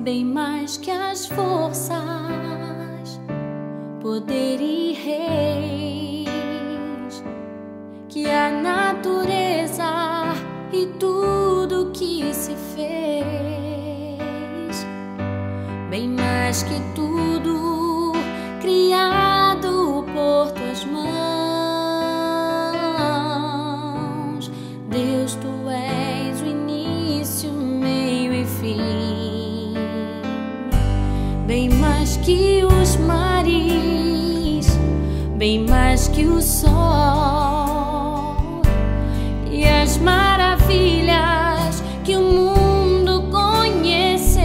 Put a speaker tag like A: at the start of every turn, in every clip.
A: bem mais que as forças, poder e reis, que a natureza e tudo que se fez, bem mais que tudo criado por tuas mãos. Deus, tu és o início, meio e fim, bem mais que os mares, bem mais que o sol e as maravilhas que o mundo conheceu,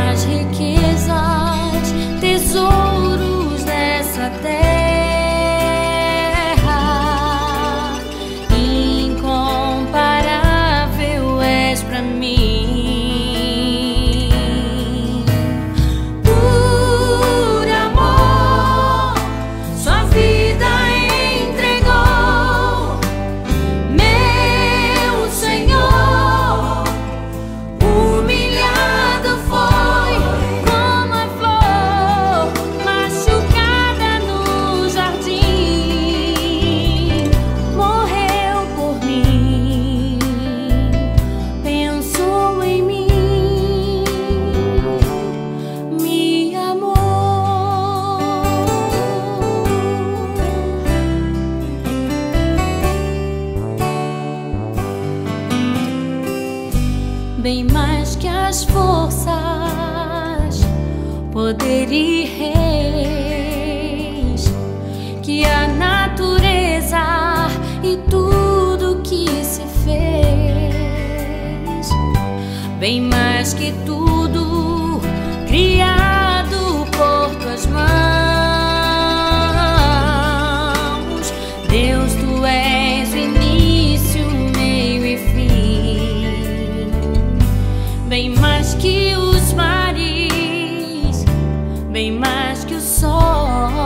A: as riquezas, tesouros dessa terra, incomparável és pra mim. Bem mais que as forças, poder e reis, que a natureza e tudo que se fez, bem mais que tudo criado por tuas mãos. Deus, tu és o início, meio e fim, bem mais que os mares, bem mais que o sol